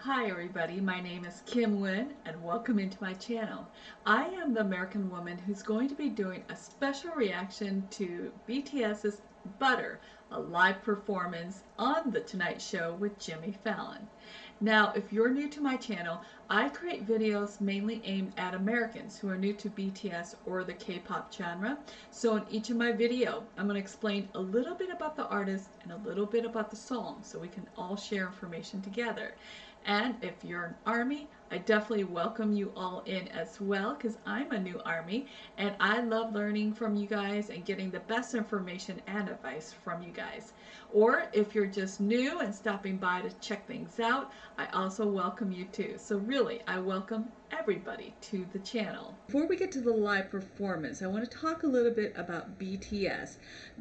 Hi everybody, my name is Nguyen and welcome into my channel. I am the American woman who's going to be doing a special reaction to BTS's Butter, a live performance on The Tonight Show with Jimmy Fallon. Now, if you're new to my channel, I create videos mainly aimed at Americans who are new to BTS or the K-pop genre. So in each of my videos, I'm going to explain a little bit about the artist and a little bit about the song so we can all share information together. And if you're an ARMY, I definitely welcome you all in as well because I'm a new ARMY and I love learning from you guys and getting the best information and advice from you guys. Or if you're just new and stopping by to check things out, I also welcome you too. So really, I welcome everybody to the channel. Before we get to the live performance, I want to talk a little bit about BTS.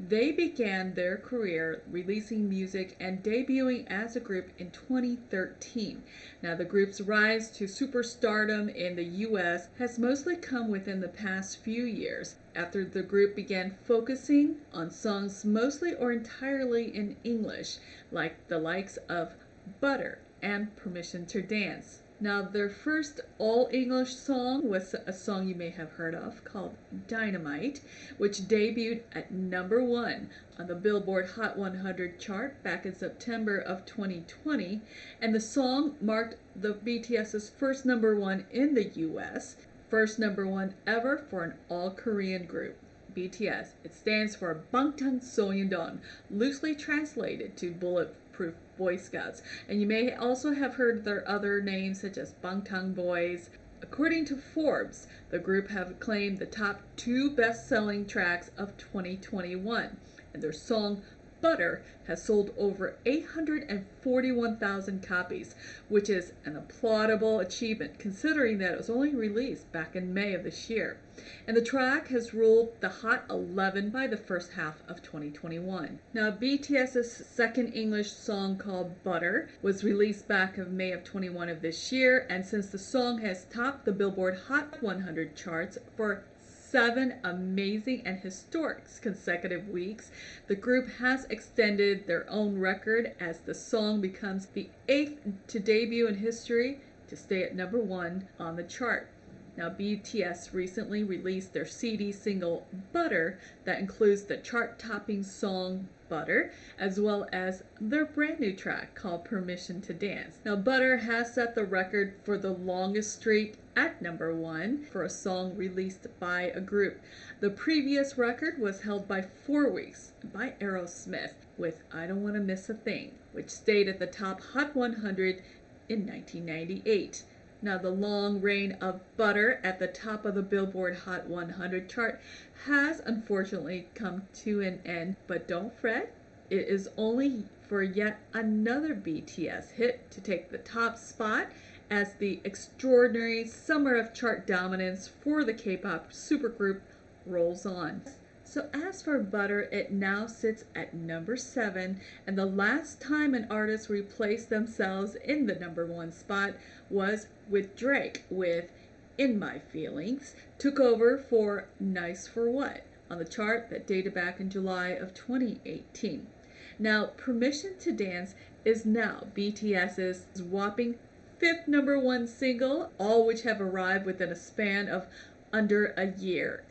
They began their career releasing music and debuting as a group in 2013. Now, the group's rise to superstardom in the US has mostly come within the past few years, after the group began focusing on songs mostly or entirely in English, like the likes of Butter and Permission to Dance. Now, their first all-English song was a song you may have heard of called Dynamite, which debuted at #1 on the Billboard Hot 100 chart back in September of 2020, and the song marked the BTS's first #1 in the US, first #1 ever for an all-Korean group. BTS. It stands for Bangtan Soyeondong, loosely translated to Bulletproof Boy Scouts, and you may also have heard their other names such as Bangtan Boys. According to Forbes, the group have claimed the top 2 best-selling tracks of 2021, and their song Butter has sold over 841,000 copies, which is an applaudable achievement considering that it was only released back in May of this year. And the track has ruled the Hot 11 by the first half of 2021. Now, BTS's second English song called Butter was released back in May of 21 of this year, and since the song has topped the Billboard Hot 100 charts for 7 amazing and historic consecutive weeks, the group has extended their own record as the song becomes the 8th to debut in history to stay at #1 on the chart. Now, BTS recently released their CD single Butter that includes the chart-topping song Butter, as well as their brand new track called Permission to Dance. Now, Butter has set the record for the longest streak at #1 for a song released by a group. The previous record was held by 4 weeks by Aerosmith with I Don't Want to Miss a Thing, which stayed at the top Hot 100 in 1998. Now, the long reign of Butter at the top of the Billboard Hot 100 chart has unfortunately come to an end, but don't fret, it is only for yet another BTS hit to take the top spot as the extraordinary summer of chart dominance for the K-pop supergroup rolls on. So as for Butter, it now sits at #7, and the last time an artist replaced themselves in the #1 spot was with Drake with In My Feelings, took over for Nice for What on the chart that dated back in July of 2018. Now, Permission to Dance is now BTS's whopping 5th #1 single, all which have arrived within a span of under a year.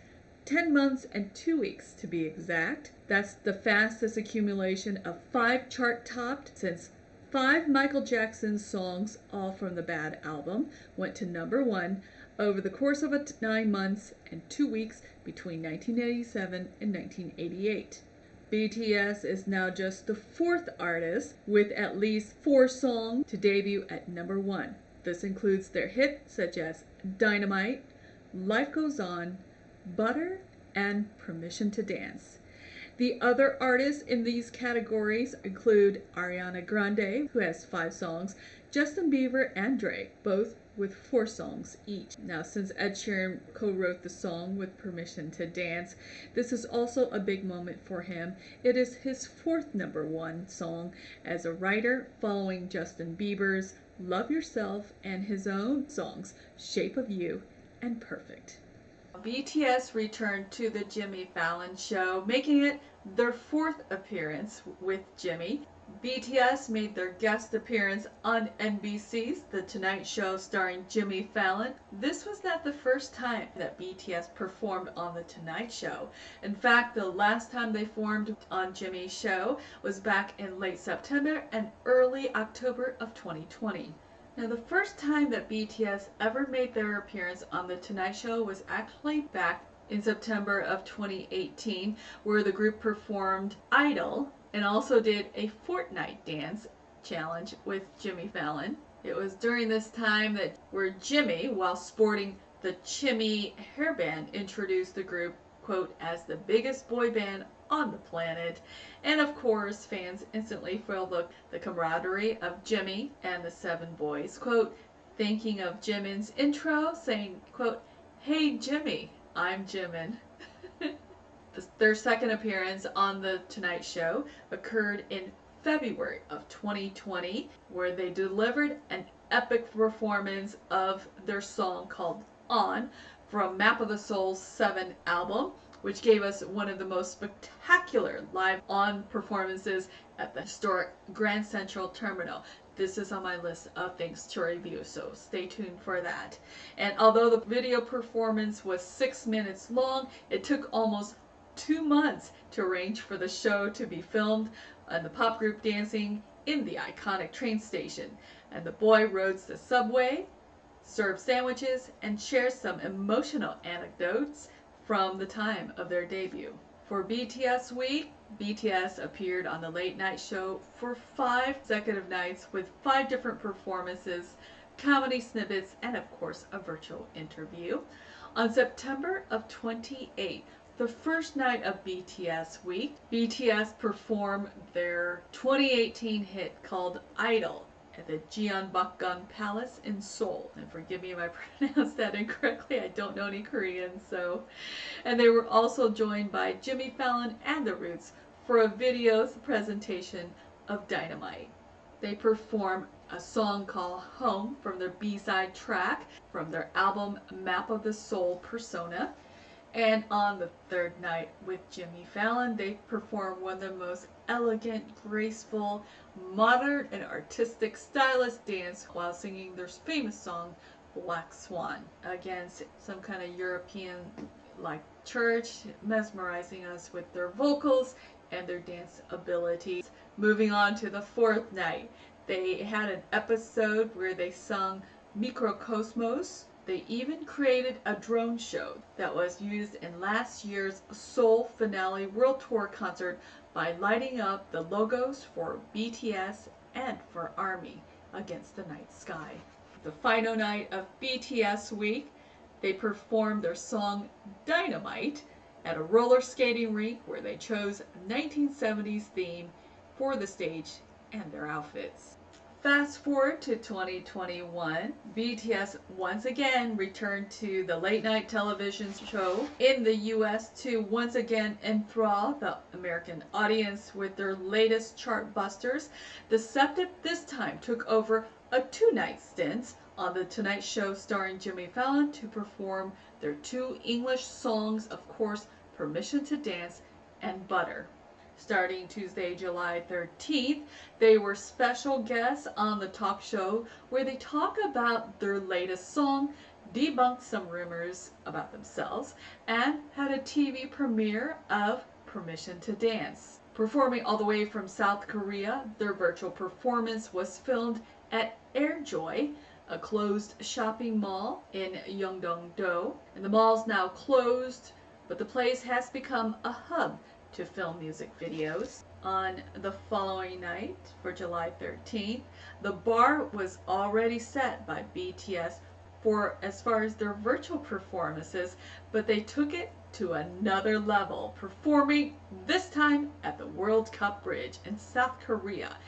10 months and 2 weeks to be exact. That's the fastest accumulation of 5 chart topped since 5 Michael Jackson songs, all from the Bad album, went to #1 over the course of 9 months and 2 weeks between 1987 and 1988. BTS is now just the 4th artist with at least 4 songs to debut at #1. This includes their hits such as Dynamite, Life Goes On, Butter, and Permission to Dance. The other artists in these categories include Ariana Grande, who has 5 songs, Justin Bieber, and Drake, both with 4 songs each. Now, since Ed Sheeran co-wrote the song with Permission to Dance, this is also a big moment for him. It is his 4th #1 song as a writer, following Justin Bieber's Love Yourself and his own songs, Shape of You and Perfect. BTS returned to the Jimmy Fallon show, making it their fourth appearance with Jimmy. BTS made their guest appearance on NBC's The Tonight Show starring Jimmy Fallon. This was not the first time that BTS performed on The Tonight Show. In fact, the last time they performed on Jimmy's show was back in late September and early October of 2020. Now, the first time that BTS ever made their appearance on The Tonight Show was actually back in September of 2018, where the group performed Idol and also did a Fortnite dance challenge with Jimmy Fallon. It was during this time that where Jimmy, while sporting the Chimmy hairband, introduced the group, quote, as the biggest boy band on the planet. And of course, fans instantly felt the camaraderie of Jimmy and the seven boys, quote, thinking of Jimin's intro, saying, quote, hey Jimmy, I'm Jimin. Their second appearance on The Tonight Show occurred in February of 2020, where they delivered an epic performance of their song called On from Map of the Soul's 7 album, which gave us one of the most spectacular live on performances at the historic Grand Central Terminal. This is on my list of things to review, so stay tuned for that. And although the video performance was 6 minutes long, it took almost 2 months to arrange for the show to be filmed and the pop group dancing in the iconic train station. And the boy rides the subway, serves sandwiches, and shares some emotional anecdotes from the time of their debut. For BTS Week, BTS appeared on the late night show for 5 consecutive nights with 5 different performances, comedy snippets, and of course a virtual interview. On September of 28th, the first night of BTS Week, BTS performed their 2018 hit called Idol at the Gyeongbokgung Palace in Seoul. And forgive me if I pronounced that incorrectly, I don't know any Korean, so. And they were also joined by Jimmy Fallon and The Roots for a video presentation of Dynamite. They performed a song called Home from their B-side track from their album Map of the Soul Persona. And on the third night with Jimmy Fallon, they performed one of the most elegant, graceful, modern, and artistic stylist dance while singing their famous song, Black Swan, against some kind of European-like church, mesmerizing us with their vocals and their dance abilities. Moving on to the fourth night, they had an episode where they sung Mikrokosmos. They even created a drone show that was used in last year's Seoul Finale World Tour concert by lighting up the logos for BTS and for ARMY against the night sky. The final night of BTS Week, they performed their song Dynamite at a roller skating rink where they chose 1970s theme for the stage and their outfits. Fast forward to 2021, BTS once again returned to the late night television show in the US to once again enthrall the American audience with their latest chart busters. The Septet this time took over a 2-night stint on The Tonight Show starring Jimmy Fallon to perform their 2 English songs, of course, Permission to Dance and Butter. Starting Tuesday, July 13th, they were special guests on the talk show where they talk about their latest song, debunked some rumors about themselves, and had a TV premiere of Permission to Dance. Performing all the way from South Korea, their virtual performance was filmed at Airjoy, a closed shopping mall in Yeongdong-do. And the mall's now closed, but the place has become a hub to film music videos. On the following night, for July 13th, the bar was already set by BTS for as far as their virtual performances, but they took it to another level, performing this time at the World Cup Bridge in South Korea.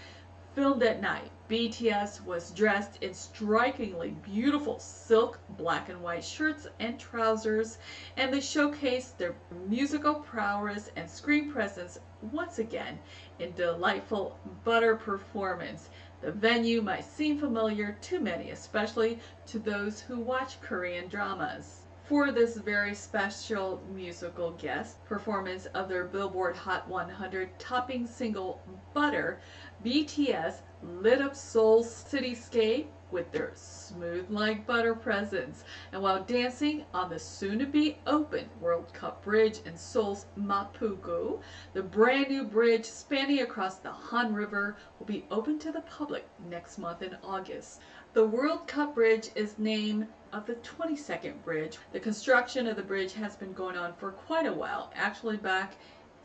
Filmed at night, BTS was dressed in strikingly beautiful silk black and white shirts and trousers, and they showcased their musical prowess and screen presence once again in delightful Butter performance. The venue might seem familiar to many, especially to those who watch Korean dramas. for this very special musical guest performance of their Billboard Hot 100 topping single Butter, BTS lit up Seoul's cityscape with their smooth like butter presence, and while dancing on the soon-to-be open World Cup Bridge in Seoul's Mapogu, the brand new bridge spanning across the Han River will be open to the public next month in August. The World Cup Bridge is named of the 22nd bridge. The construction of the bridge has been going on for quite a while, actually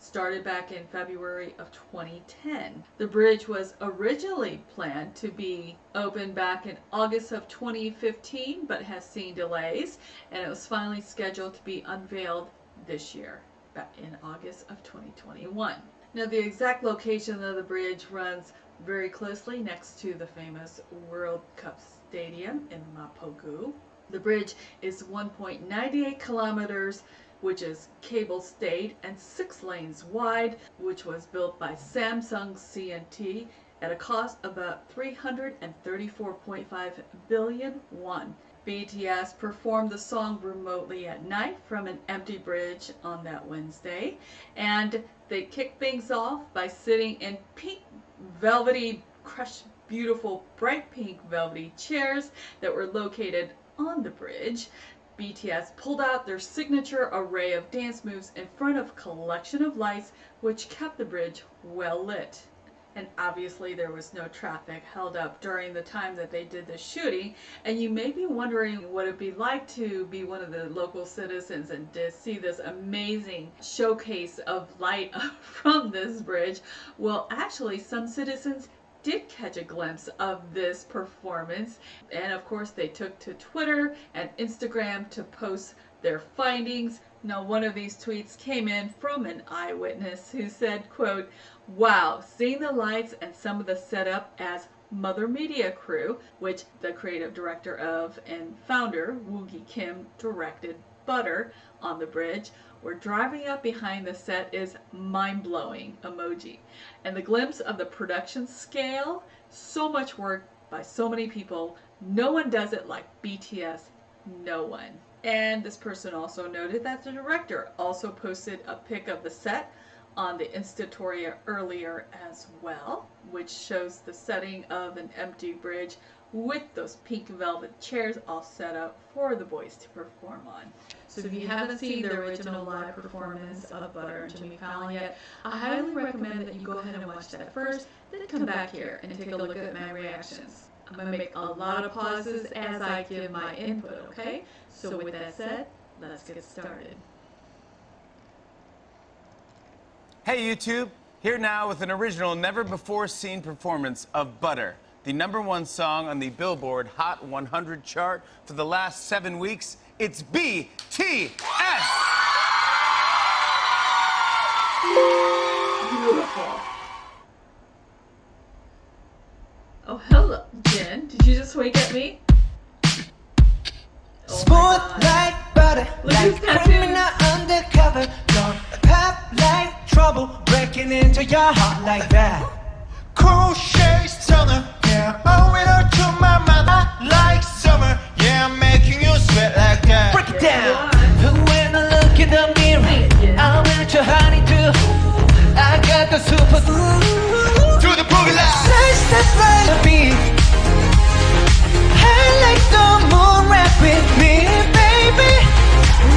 started back in February of 2010. The bridge was originally planned to be opened back in August of 2015, but has seen delays, and it was finally scheduled to be unveiled this year, back in August of 2021. Now, the exact location of the bridge runs very closely next to the famous World Cup Stadium in Mapogu. The bridge is 1.98 kilometers, which is cable-stayed, and 6 lanes wide, which was built by Samsung C&T at a cost of about 334.5 billion won. BTS performed the song remotely at night from an empty bridge on that Wednesday, and they kicked things off by sitting in pink velvety, crushed, beautiful, bright pink velvety chairs that were located on the bridge. BTS pulled out their signature array of dance moves in front of a collection of lights which kept the bridge well lit. And obviously there was no traffic held up during the time that they did the shooting. And you may be wondering what it'd be like to be one of the local citizens and to see this amazing showcase of light from this bridge. Well, actually some citizens did catch a glimpse of this performance, and of course they took to Twitter and Instagram to post their findings. Now, one of these tweets came in from an eyewitness who said, quote, "Wow, seeing the lights and some of the setup as Mother Media Crew," which the creative director of and founder Woogie Kim directed Butter on the bridge, "we're driving up behind the set is mind-blowing emoji. And the glimpse of the production scale, so much work by so many people. No one does it like BTS, no one." And this person also noted that the director also posted a pic of the set on the Instastory earlier as well, which shows the setting of an empty bridge with those pink velvet chairs all set up for the boys to perform on. So if you haven't seen the original live performance of Butter and Jimmy Fallon yet, I highly recommend that you go ahead and watch that first, then come back here and take a look at my reactions. I'm going to make a lot of pauses as I give my input, okay? So with that said, let's get started. Hey YouTube, here now with an original never-before-seen performance of Butter, the #1 song on the Billboard Hot 100 chart for the last 7 weeks. It's BTS! Beautiful. Oh, hello, Jen. Did you just wink at me? Oh Smooth like butter, Look like who's got criminal undercover. Don't pop like trouble, breaking into your heart like that. Cool shades stunner, yeah, owe it all to my mother. Like summer, yeah, I'm making you sweat like that. Break it down. When I look in the mirror, I'm with your honey too. I got the super Do the boogie line. Say step right to me. I like the moon rap with me, baby.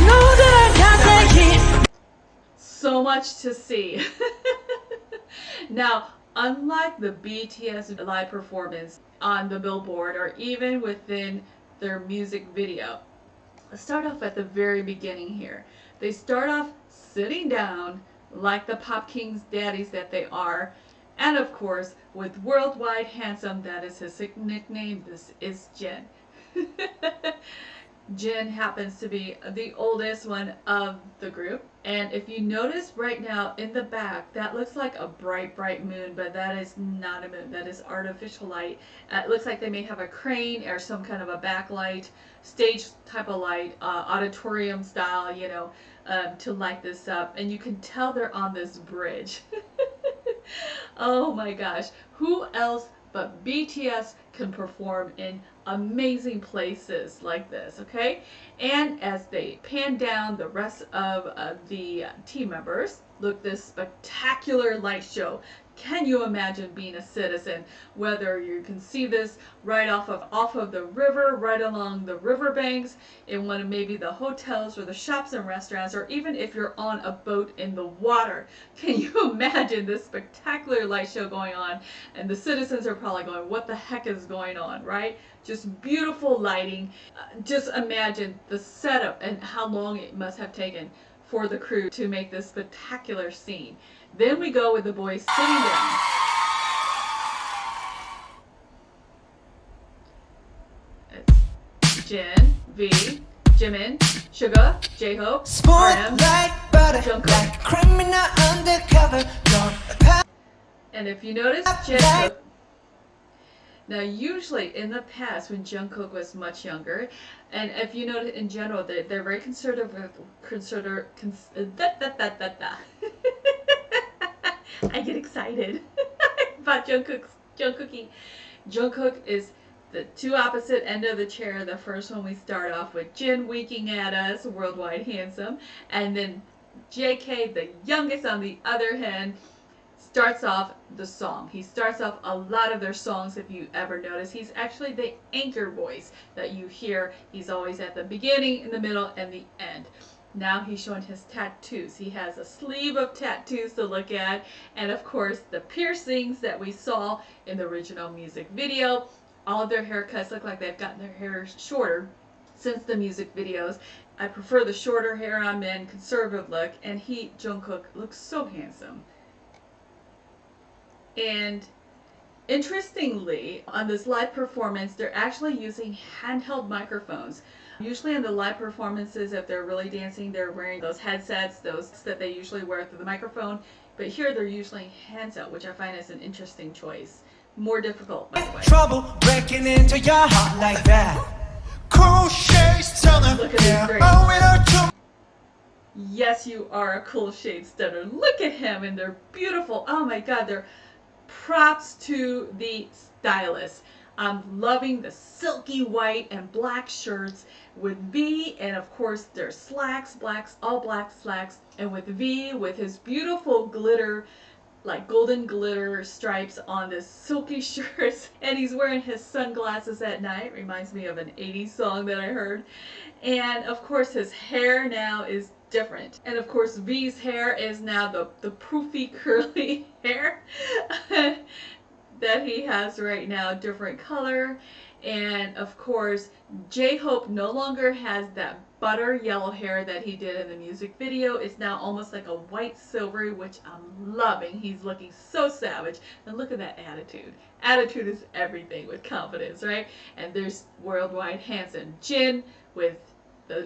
Know that I got that heat. So much to see. Now, unlike the BTS live performance on the Billboard or even within their music video, let's start off at the very beginning here. They start off sitting down like the Pop Kings daddies that they are, and of course with Worldwide Handsome, that is his nickname. This is Jin. Jin happens to be the oldest one of the group, and if you notice right now in the back, that looks like a bright moon, but that is not a moon, that is artificial light. It looks like they may have a crane or some kind of a backlight, stage type of light, auditorium style, you know, to light this up, and you can tell they're on this bridge. Oh my gosh, who else but BTS can perform in amazing places like this, okay? And as they pan down the rest of the team members, look, this spectacular light show. Can you imagine being a citizen? Whether you can see this right off of the river, right along the riverbanks, in one of maybe the hotels or the shops and restaurants, or even if you're on a boat in the water. Can you imagine this spectacular light show going on? And the citizens are probably going, what the heck is going on, right? Just beautiful lighting. Just imagine the setup and how long it must have taken for the crew to make this spectacular scene. Then we go with the boys sitting down. It's Jin, V, Jimin, Suga, J-Hope, RM, Jungkook. And if you notice, Jungkook. Now, usually in the past, when Jungkook was much younger, and if you notice in general, they're very conservative. I get excited about Jungkookie. Jungkook is the two opposite end of the chair. The first one we start off with Jin winking at us, worldwide handsome, and then JK, the youngest on the other hand, starts off the song. He starts off a lot of their songs, if you ever notice. He's actually the anchor voice that you hear. He's always at the beginning, in the middle, and the end. Now he's showing his tattoos. He has a sleeve of tattoos to look at, and of course the piercings that we saw in the original music video. All of their haircuts look like they've gotten their hair shorter since the music videos. I prefer the shorter hair on men, conservative look, and Jungkook, looks so handsome. And interestingly, on this live performance, they're actually using handheld microphones. Usually in the live performances, if they're really dancing, they're wearing those headsets, those that they usually wear through the microphone. But here they're using handheld, which I find is an interesting choice. More difficult, by the way. Trouble breaking into your heart like that. Cool shade stunner. Look at this great. Yes, you are a cool shade stunner. Look at him, and they're beautiful. Oh my God, they're props to the stylist. I'm loving the silky white and black shirts with V, and of course there's slacks, all black slacks, and with V with his beautiful glitter, like golden glitter stripes on this silky shirt, and he's wearing his sunglasses at night. Reminds me of an 80s song that I heard. And of course his hair now is different, and of course V's hair is now the poofy curly hair that he has right now, different color. And of course J-Hope no longer has that butter yellow hair that he did in the music video. It's now almost like a white silvery, which I'm loving. He's looking so savage, and look at that attitude. Attitude is everything with confidence, right? And there's worldwide handsome Jin with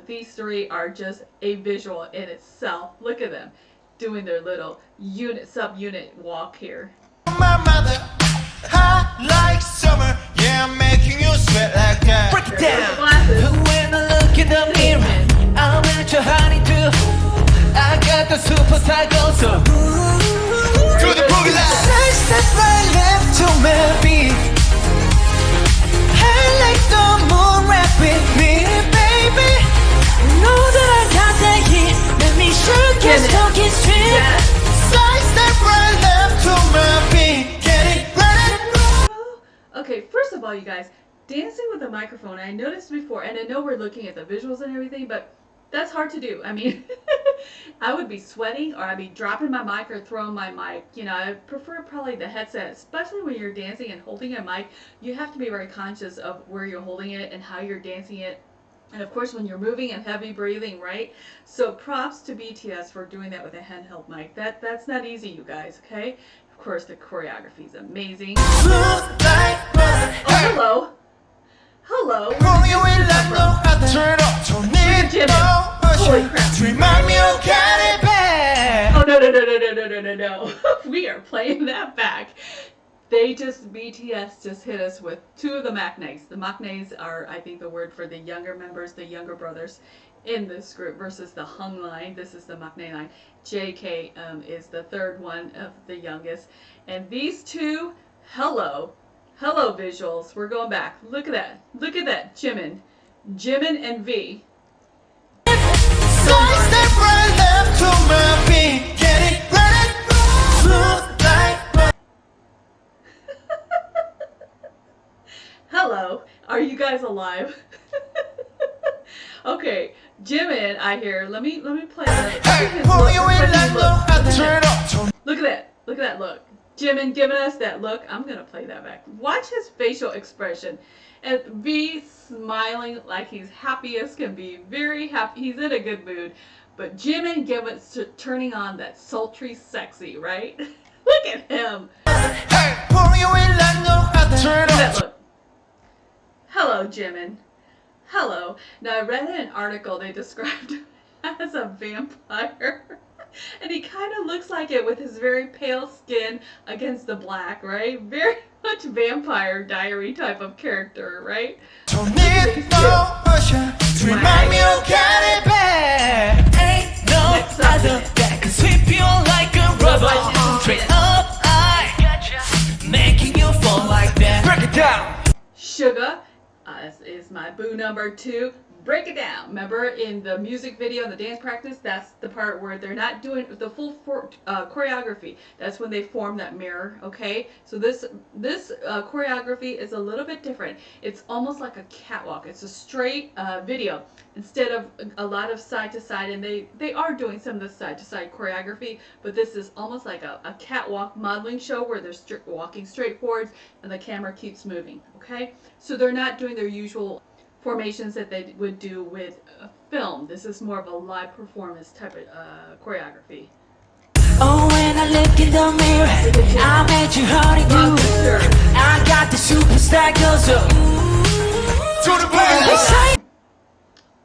these three are just a visual in itself. Look at them doing their little sub-unit walk here. My mother, hot like summer, yeah, I'm making you sweat like that. Break it down. When I look in the mirror, I'm with your honey too. I got the super cycle, so To the boogie line. side step right left to my beat. I like the moon rap with me, baby. Know that I got that heat. Let me show you talking straight. Side step right left to my beat. Get it ready. Okay, first of all, you guys, dancing with a microphone, I noticed before, and I know we're looking at the visuals and everything, but that's hard to do. I mean, I would be sweating, or I'd be dropping my mic or throwing my mic. You know, I prefer probably the headset, especially when you're dancing and holding a mic. You have to be very conscious of where you're holding it and how you're dancing it. And of course, when you're moving and heavy breathing, right? So props to BTS for doing that with a handheld mic. That's not easy, you guys, okay? Of course, the choreography is amazing. Smooth like butter. Oh, hello. Hello. Roll you in like no other. Turn up, don't need Jimmy. no Holy usher. crap. Remind me of got it back. Oh, no. We are playing that back. BTS just hit us with two of the maknaes. The maknaes are, I think, the word for the younger members, the younger brothers in this group versus the hung line. This is the maknae line. JK is the third one of the youngest. And these two, hello. Hello, visuals. We're going back. Look at that. Look at that. Jimin. Jimin and V. Side step right left to my beat. Get it, let it roll. Smooth like butter. Hello. Are you guys alive? Okay. Jimin, I hear. Let me play that. Hey, pull you in like no other. Turn it up. Look at that. Look at that look. Jimin giving us that look. I'm going to play that back. Watch his facial expression. And V smiling like he's happy as can be. Very happy. He's in a good mood. But Jimin giving turning on that sultry sexy, right? Look at him. Hey, pull you in like no other. Turn Look at it that up. look. Hello, Jimin. Hello. Now, I read in an article they described him as a vampire. And he kind of looks like it with his very pale skin against the black, right? Very much Vampire Diary type of character, right? Don't need no pressure to remind me to get it back. Ain't no Next up. other that can sweep you like a rubber. Straight up, I gotcha, making you fall like that. Break it down. Sugar is my boo number 2. Break it down. Remember in the music video, the dance practice, that's the part where they're not doing the full choreography. That's when they form that mirror, okay? So this choreography is a little bit different. It's almost like a catwalk. It's a straight video instead of a lot of side to side, and they are doing some of the side to side choreography, but this is almost like a catwalk modeling show where they're walking straight forwards and the camera keeps moving, okay? So they're not doing their usual formations that they would do with a film. This is more of a live performance type of choreography. Oh, when I look in the mirror, I met you, honey, Love this you. shirt. I got the superstar goes up. To the place.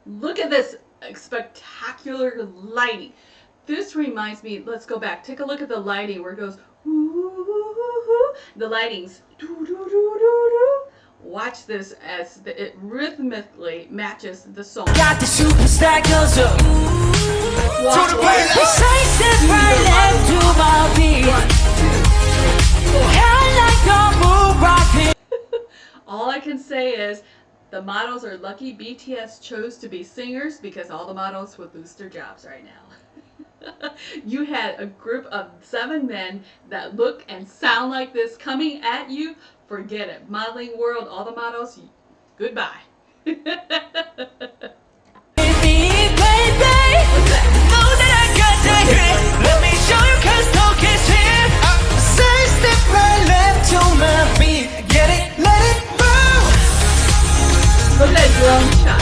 Look at this spectacular lighting. This reminds me, let's go back. Take a look at the lighting where it goes, ooh, the lighting's doo, doo, doo, doo, doo. Watch this as it rhythmically matches the song. Got the superstar goes up. Watch To the it. place. Side step right left to my beat. I like a move rockin'. All I can say is the models are lucky BTS chose to be singers because all the models would lose their jobs right now. You had a group of 7 men that look and sound like this coming at you. Forget it. Modeling world, all the models, goodbye. Baby, baby, know that I got the hit. Let me show you 'cause talk is here. Side step right left to my beat. Get it, let it roll. Look at that drum shot.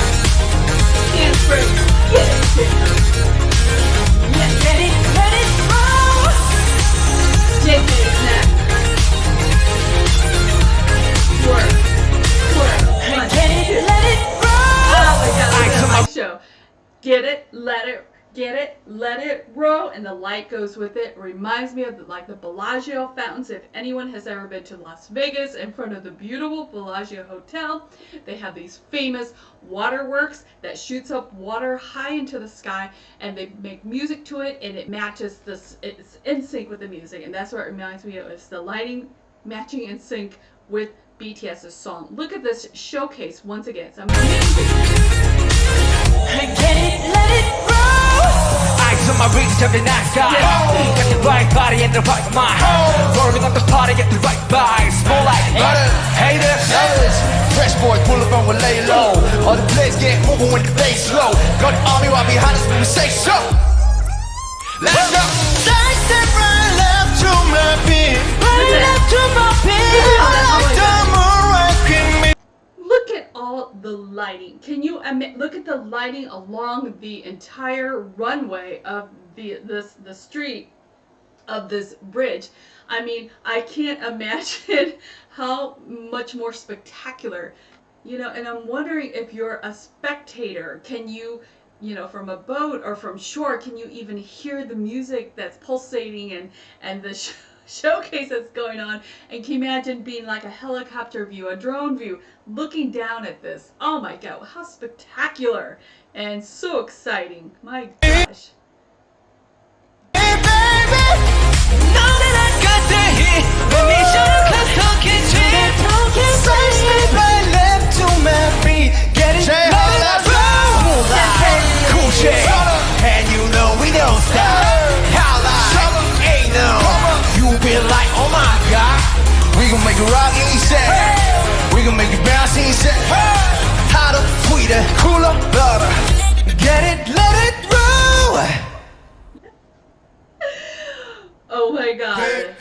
Hands free. Get it. Let it roll. JK snap. Work. Get it, let it roll. Oh my god, look at my show. Get it, let it roll, and the light goes with it. Reminds me of the Bellagio fountains. If anyone has ever been to Las Vegas, in front of the beautiful Bellagio Hotel, they have these famous waterworks that shoots up water high into the sky, and they make music to it, and it matches this. It's in sync with the music, and that's what it reminds me of. It's the lighting matching in sync with BTS's song. Look at this showcase once again. It's amazing. Get it, let it roll. Eyes on my reach every night sky. Got the right body and the right mind. Rolling up the party, get the right vibes. More like butter. Haters. Fresh boy, pull up and we lay low. All the plays get moving when the bass low. Got the army right behind us when we say so. Let's go. Side step right left to my beat. Right left to my beat. I like the moon rocking me. Look at all the lighting. Can you look at the lighting along the entire runway of the street of this bridge? I mean, I can't imagine how much more spectacular, and I'm wondering if you're a spectator, can you from a boat or from shore, can you even hear the music that's pulsating and the showcase that's going on? And can you imagine being like a helicopter view, a drone view, looking down at this? Oh my god, how spectacular and so exciting. My gosh. Hey baby, Now that I got the hit, let me show you 'cause talk is cheap. my God. Okay.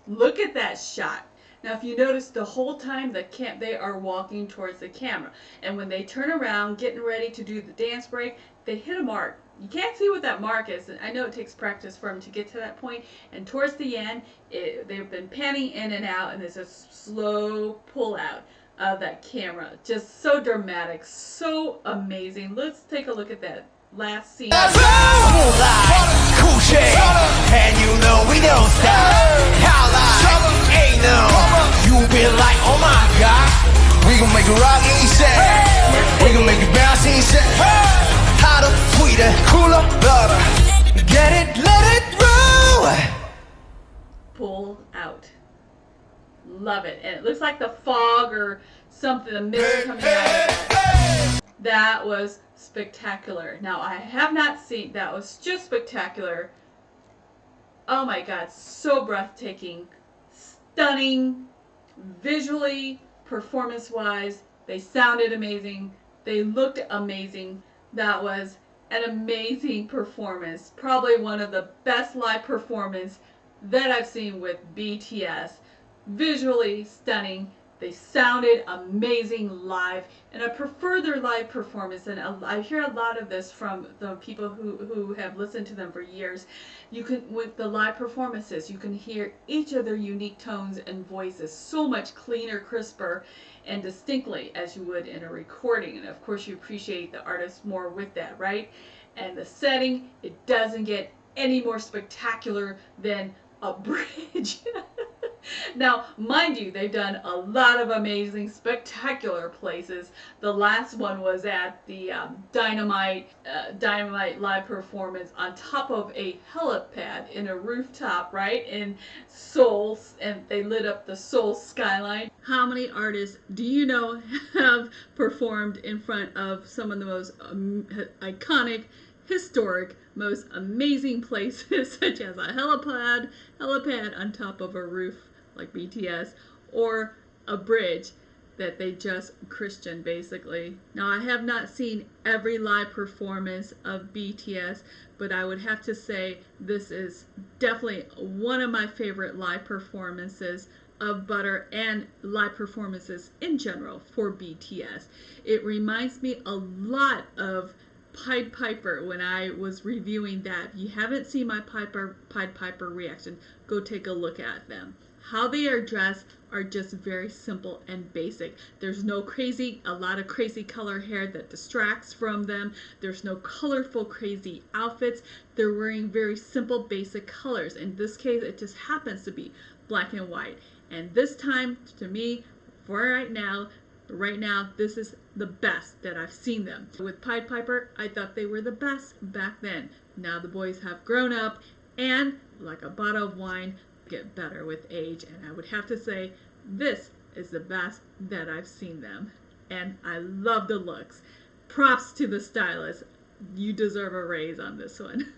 Look at that shot. Now, if you notice, the whole time they are walking towards the camera, and when they turn around, getting ready to do the dance break, they hit a mark. You can't see what that mark is, and I know it takes practice for them to get to that point. And towards the end, they've been panning in and out, and there's a slow pull out of that camera. Just so dramatic, so amazing. Let's take a look at that last scene. Cool shit, and you know we don't stop. How like, ain't no. You be like, oh my God, we gon' make it rock set. We gon' make it bounce set. Hotter, sweeter, cooler, better. Get it, let it roll. Pull out. Love it. And it looks like the fog or something, the mist coming out of that. That was spectacular. Now, I have not seen, that was just spectacular. Oh my God, so breathtaking, stunning, visually, performance-wise. They sounded amazing. They looked amazing. That was an amazing performance. Probably one of the best live performances that I've seen with BTS. Visually stunning. They sounded amazing live, and I prefer their live performance. And I hear a lot of this from the people who have listened to them for years. You can, with the live performances, you can hear each of their unique tones and voices so much cleaner, crisper, and distinctly as you would in a recording. And of course, you appreciate the artist more with that, right? And the setting, it doesn't get any more spectacular than a bridge. Now, mind you, they've done a lot of amazing, spectacular places. The last one was at the Dynamite live performance on top of a helipad in a rooftop, right, in Seoul, and they lit up the Seoul skyline. How many artists do you know have performed in front of some of the most iconic, historic, most amazing places, such as a helipad on top of a roof like BTS, or a bridge that they just Christian, basically. Now, I have not seen every live performance of BTS, but I would have to say this is definitely one of my favorite live performances of Butter, and live performances in general for BTS. It reminds me a lot of Pied Piper when I was reviewing that. If you haven't seen my Pied Piper reaction, go take a look at them. How they are dressed are just very simple and basic. There's no a lot of crazy color hair that distracts from them. There's no colorful, crazy outfits. They're wearing very simple, basic colors. In this case, it just happens to be black and white. And this time, to me, for right now, this is the best that I've seen them. With Pied Piper, I thought they were the best back then. Now the boys have grown up, and like a bottle of wine, get better with age. And I would have to say, this is the best that I've seen them. And I love the looks. Props to the stylist. You deserve a raise on this one.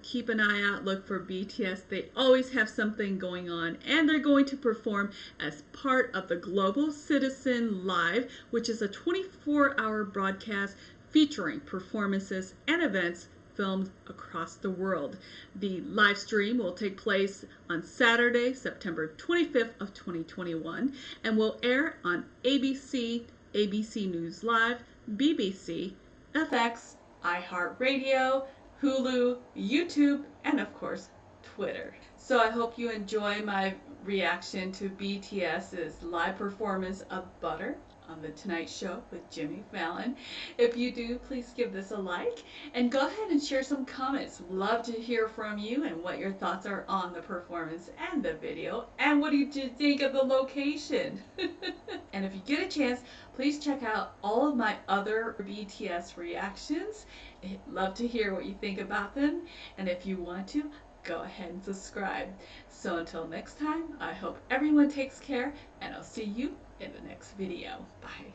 Keep an eye out, look for BTS. They always have something going on, and they're going to perform as part of the Global Citizen Live, which is a 24-hour broadcast featuring performances and events filmed across the world. The live stream will take place on Saturday, September 25th of 2021, and will air on ABC, ABC News Live, BBC, FX, iHeartRadio, Hulu, YouTube, and of course, Twitter. So I hope you enjoy my reaction to BTS's live performance of Butter on The Tonight Show with Jimmy Fallon. If you do, please give this a like, and go ahead and share some comments. Love to hear from you and what your thoughts are on the performance and the video, and what did you think of the location? And if you get a chance, please check out all of my other BTS reactions. I'd love to hear what you think about them, and if you want to, go ahead and subscribe. So until next time, I hope everyone takes care, and I'll see you in the next video. Bye.